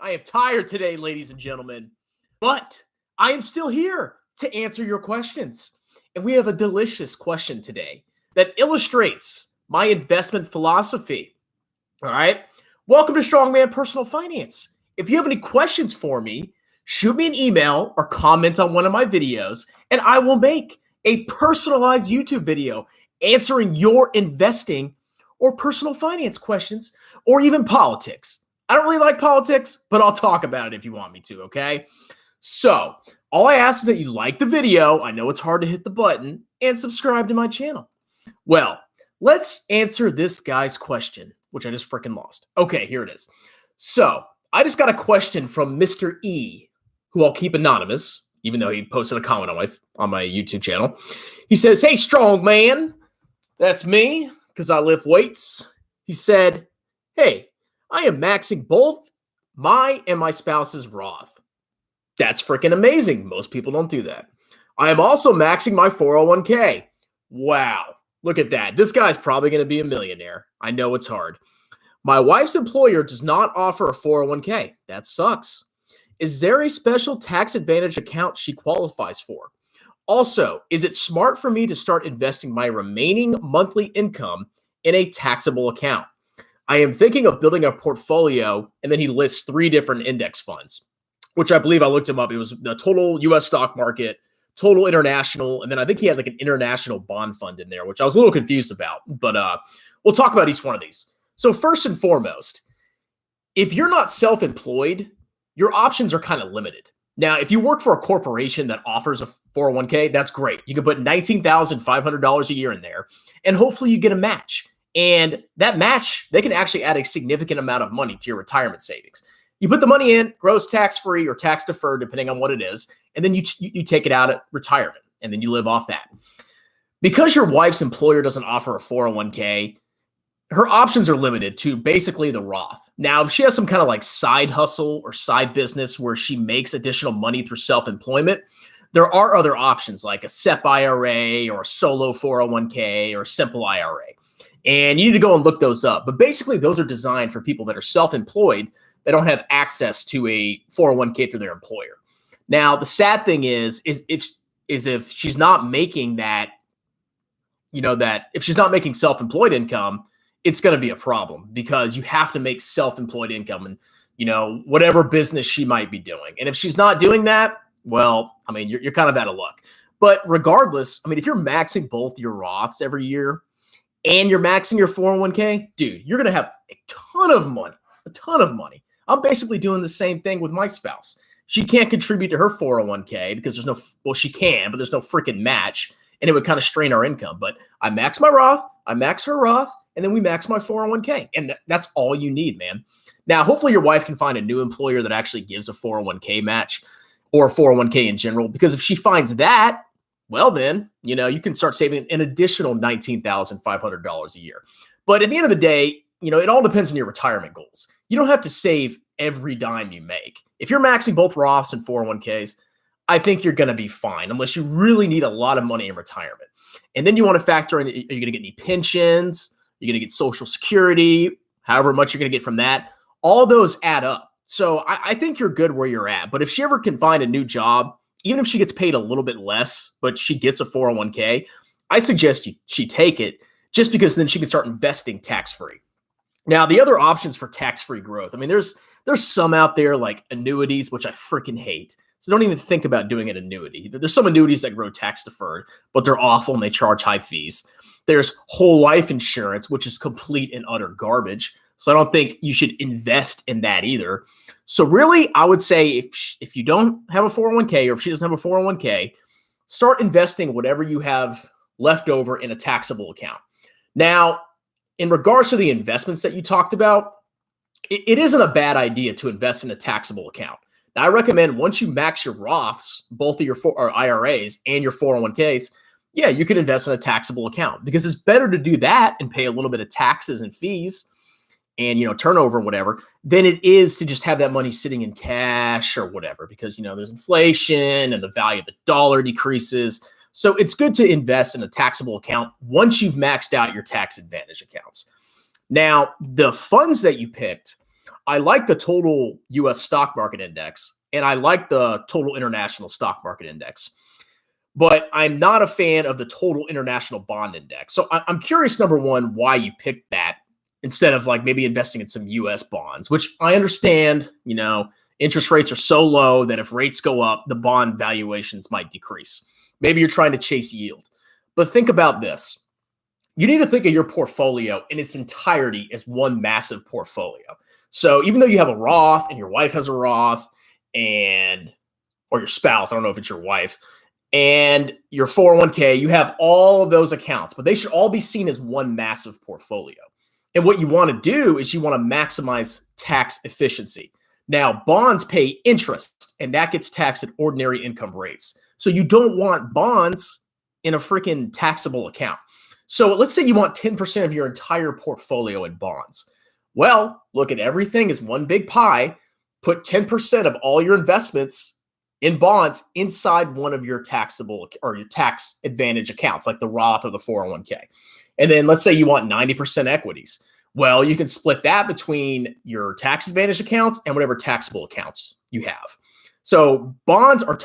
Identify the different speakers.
Speaker 1: I am tired today, ladies and gentlemen, but I am still here to answer your questions. And we have a delicious question today that illustrates my investment philosophy. All right. Welcome to Strongman Personal Finance. If you have any questions for me, shoot me an email or comment on one of my videos, and I will make a personalized YouTube video answering your investing or personal finance questions or even politics. I don't really like politics, but I'll talk about it if you want me to, okay? So, all I ask is that you like the video. I know it's hard to hit the button and subscribe to my channel. Well, let's answer this guy's question, which I just freaking lost. Okay, here it is. So, I just got a question from Mr. E, who I'll keep anonymous, even though he posted a comment on my YouTube channel. He says, "Hey, strong man." That's me, because I lift weights. He said, "Hey, I am maxing both my and my spouse's Roth." That's freaking amazing. Most people don't do that. "I am also maxing my 401k. Wow. Look at that. This guy's probably going to be a millionaire. I know it's hard. "My wife's employer does not offer a 401k. That sucks. Is there a special tax advantage account she qualifies for? Also, is it smart for me to start investing my remaining monthly income in a taxable account? I am thinking of building a portfolio," and then he lists 3 different index funds, which I believe I looked him up. It was the total U.S. stock market, total international, and then I think he had like an international bond fund in there, which I was a little confused about. But we'll talk about each one of these. So first and foremost, if you're not self-employed, your options are kind of limited. Now, if you work for a corporation that offers a 401k, that's great. You can put $19,500 a year in there, and hopefully you get a match. And that match, they can actually add a significant amount of money to your retirement savings. You put the money in, gross tax-free or tax-deferred, depending on what it is, and then you take it out at retirement, and then you live off that. Because your wife's employer doesn't offer a 401k, her options are limited to basically the Roth. Now, if she has some kind of like side hustle or side business where she makes additional money through self-employment, there are other options like a SEP IRA or a solo 401k or a simple IRA. And you need to go and look those up. But basically, those are designed for people that are self-employed that don't have access to a 401k through their employer. Now, the sad thing is if she's not making that, if she's not making self-employed income, it's going to be a problem because you have to make self-employed income and, whatever business she might be doing. And if she's not doing that, well, I mean, you're kind of out of luck. But regardless, I mean, if you're maxing both your Roths every year and you're maxing your 401k, dude, you're going to have a ton of money. I'm basically doing the same thing with my spouse. She can't contribute to her 401k because she can, but there's no freaking match. And it would kind of strain our income. But I max my Roth, I max her Roth, and then we max my 401k. And that's all you need, man. Now, hopefully your wife can find a new employer that actually gives a 401k match or a 401k in general. Because if she finds that, well, then, you can start saving an additional $19,500 a year. But at the end of the day, it all depends on your retirement goals. You don't have to save every dime you make. If you're maxing both Roths and 401ks, I think you're going to be fine unless you really need a lot of money in retirement. And then you want to factor in, are you going to get any pensions? You're going to get Social Security, however much you're going to get from that. All those add up. So I think you're good where you're at. But if she ever can find a new job, even if she gets paid a little bit less, but she gets a 401k, I suggest she take it just because then she can start investing tax-free. Now, the other options for tax-free growth, I mean, there's some out there like annuities, which I freaking hate. So don't even think about doing an annuity. There's some annuities that grow tax-deferred, but they're awful and they charge high fees. There's whole life insurance, which is complete and utter garbage. So I don't think you should invest in that either. So really, I would say if you don't have a 401k or if she doesn't have a 401k, start investing whatever you have left over in a taxable account. Now, in regards to the investments that you talked about, it isn't a bad idea to invest in a taxable account. Now, I recommend once you max your Roths, both of your IRAs and your 401ks, yeah, you can invest in a taxable account because it's better to do that and pay a little bit of taxes and fees and, turnover and whatever, than it is to just have that money sitting in cash or whatever because, there's inflation and the value of the dollar decreases. So it's good to invest in a taxable account once you've maxed out your tax advantage accounts. Now, the funds that you picked, I like the total US stock market index and I like the total international stock market index, but I'm not a fan of the total international bond index. So I'm curious, number one, why you picked that instead of like maybe investing in some US bonds, which I understand, interest rates are so low that if rates go up, the bond valuations might decrease. Maybe you're trying to chase yield. But think about this. You need to think of your portfolio in its entirety as one massive portfolio. So even though you have a Roth and your wife has a Roth or your spouse, I don't know if it's your wife, and your 401k, you have all of those accounts, but they should all be seen as one massive portfolio. And what you want to do is you want to maximize tax efficiency. Now, bonds pay interest, and that gets taxed at ordinary income rates. So you don't want bonds in a freaking taxable account. So let's say you want 10% of your entire portfolio in bonds. Well, look at everything as one big pie. Put 10% of all your investments in bonds inside one of your taxable or your tax advantage accounts, like the Roth or the 401k. And then let's say you want 90% equities. Well, you can split that between your tax advantage accounts and whatever taxable accounts you have. So bonds are